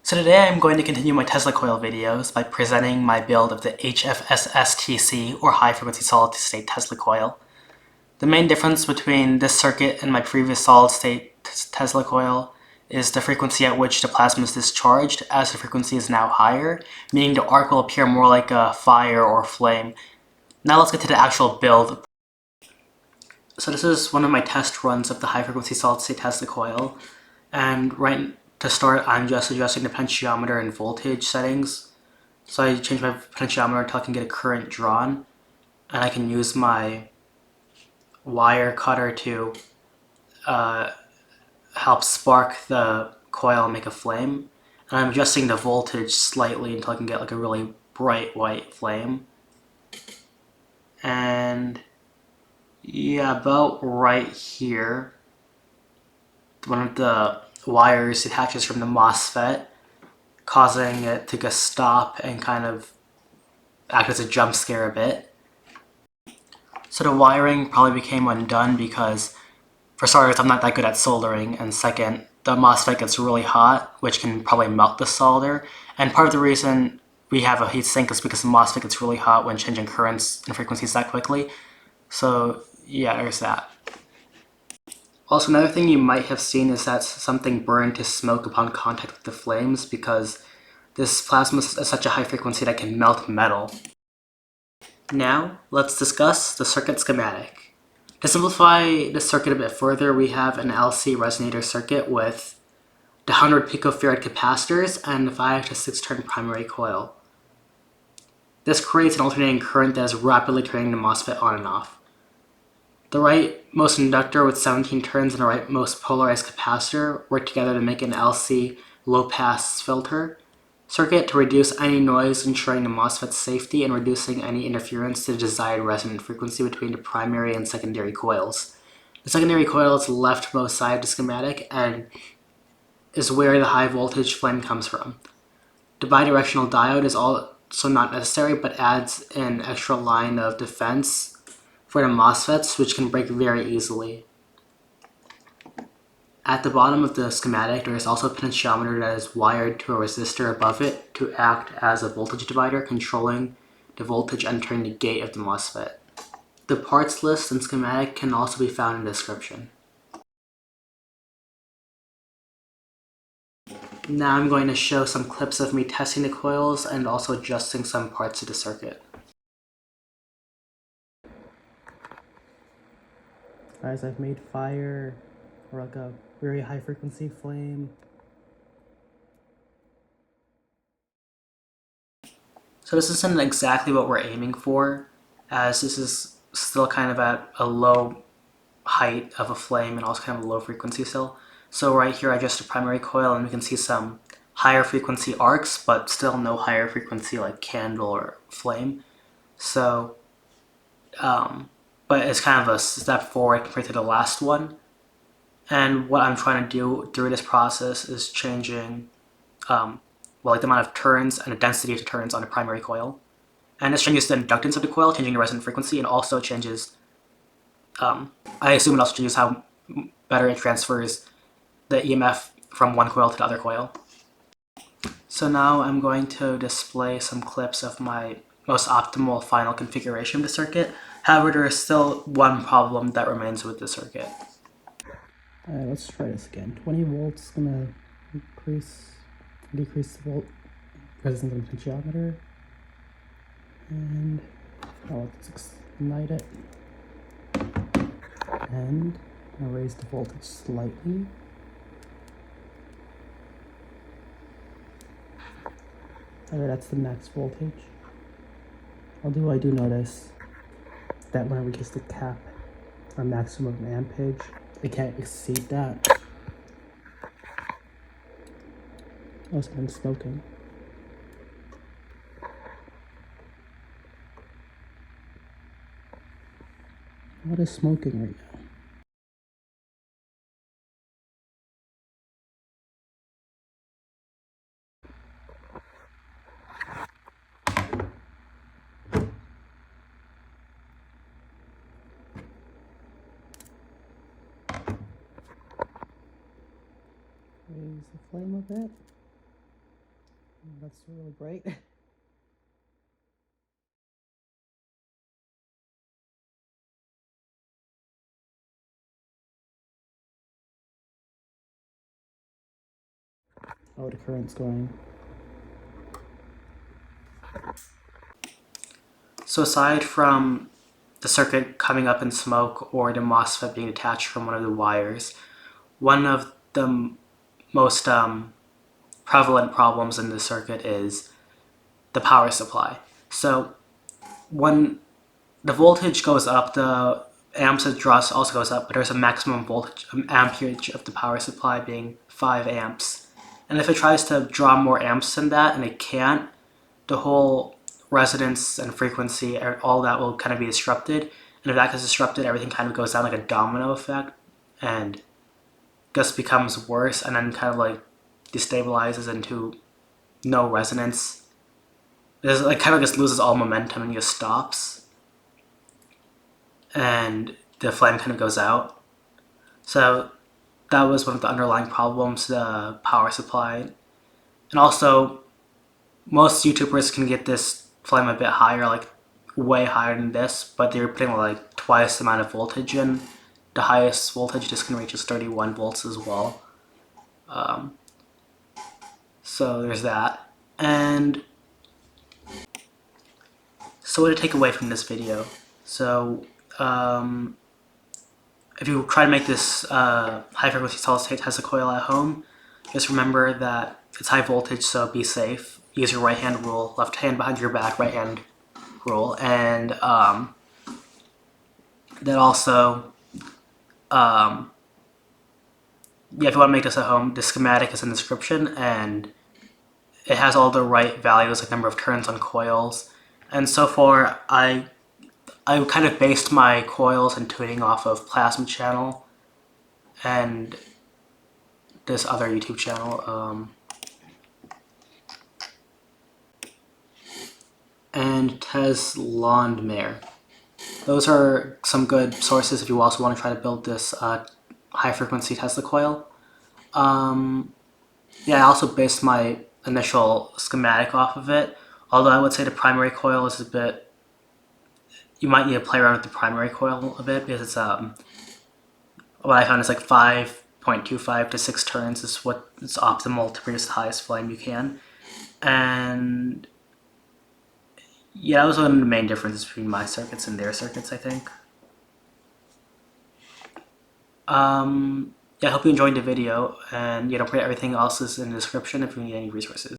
So today I'm going to continue my Tesla coil videos by presenting my build of the HFSSTC, or high frequency solid state Tesla coil. The main difference between this circuit and my previous solid state Tesla coil is the frequency at which the plasma is discharged, as the frequency is now higher, meaning the arc will appear more like a fire or flame. Now let's get to the actual build. So this is one of my test runs of the high frequency solid state Tesla coil, and right to start, I'm just adjusting the potentiometer and voltage settings. So I change my potentiometer until I can get a current drawn, and I can use my wire cutter to help spark the coil and make a flame. And I'm adjusting the voltage slightly until I can get like a really bright white flame. And yeah, about right here, one of the wires detaches from the MOSFET, causing it to just stop and kind of act as a jump scare a bit. So the wiring probably became undone because, for starters, I'm not that good at soldering, and second, the MOSFET gets really hot, which can probably melt the solder. And part of the reason we have a heatsink is because the MOSFET gets really hot when changing currents and frequencies that quickly. So yeah, there's that. Also, another thing you might have seen is that something burned to smoke upon contact with the flames, because this plasma is such a high frequency that can melt metal. Now, let's discuss the circuit schematic. To simplify the circuit a bit further, we have an LC resonator circuit with the 100 picofarad capacitors and the 5 to 6 turn primary coil. This creates an alternating current that is rapidly turning the MOSFET on and off. The rightmost inductor with 17 turns and the rightmost polarized capacitor work together to make an LC low-pass filter circuit to reduce any noise, ensuring the MOSFET's safety and reducing any interference to the desired resonant frequency between the primary and secondary coils. The secondary coil is the leftmost side of the schematic and is where the high voltage flame comes from. The bidirectional diode is also not necessary, but adds an extra line of defense for the MOSFETs, which can break very easily. At the bottom of the schematic, there is also a potentiometer that is wired to a resistor above it to act as a voltage divider, controlling the voltage entering the gate of the MOSFET. The parts list and schematic can also be found in the description. Now I'm going to show some clips of me testing the coils and also adjusting some parts of the circuit. Guys, I've made fire, or like a very high frequency flame. So this isn't exactly what we're aiming for, as this is still kind of at a low height of a flame and also kind of a low frequency still. So right here I adjust the primary coil and we can see some higher frequency arcs, but still no higher frequency like candle or flame. So, but it's kind of a step forward compared to the last one. And what I'm trying to do through this process is changing like the amount of turns and the density of the turns on the primary coil. And this changes the inductance of the coil, changing the resonant frequency, and also changes, I assume it also changes how better it transfers the EMF from one coil to the other coil. So now I'm going to display some clips of my most optimal final configuration of the circuit. However, there is still one problem that remains with the circuit. Alright, let's try this again. 20 volts, gonna decrease the resistance of the potentiometer. And let's ignite it. And I'm gonna raise the voltage slightly. Okay, that's the max voltage. Although I do notice that when it reaches the cap or maximum ampage, it can't exceed that. Oh, someone's smoking. What is smoking right now? Raise the flame a bit. That's really bright. Oh, the current's going. So aside from the circuit coming up in smoke or the MOSFET being detached from one of the wires, one of the most prevalent problems in the circuit is the power supply. So when the voltage goes up, the amps draw also goes up, but there's a maximum voltage amperage of the power supply being 5 amps. And if it tries to draw more amps than that and it can't, the whole resonance and frequency, all that will kind of be disrupted. And if that gets disrupted, everything kind of goes down like a domino effect and just becomes worse and then kind of like destabilizes into no resonance. It like kind of just loses all momentum and just stops. And the flame kind of goes out. So that was one of the underlying problems, the power supply. And also, most YouTubers can get this flame a bit higher, like way higher than this, but they're putting like twice the amount of voltage in. The highest voltage just can reach is 31 volts as well. So there's that. And so what to take away from this video? So if you try to make this high frequency solid state Tesla coil at home, just remember that it's high voltage, so be safe. Use your right hand rule, left hand behind your back, right hand rule, and then also, yeah, if you want to make this at home, the schematic is in the description, and it has all the right values, like number of turns on coils. And so far, I kind of based my coils and tuning off of Plasma Channel and this other YouTube channel, and Teslandmere. Those are some good sources if you also want to try to build this high frequency Tesla coil. Yeah, I also based my initial schematic off of it, although I would say the primary coil is a bit, you might need to play around with the primary coil a bit because it's what I found is like 5.25 to 6 turns is what is optimal to produce the highest flame you can. And yeah, that was one of the main differences between my circuits and their circuits, I think. Yeah, I hope you enjoyed the video, and don't forget everything else is in the description if you need any resources.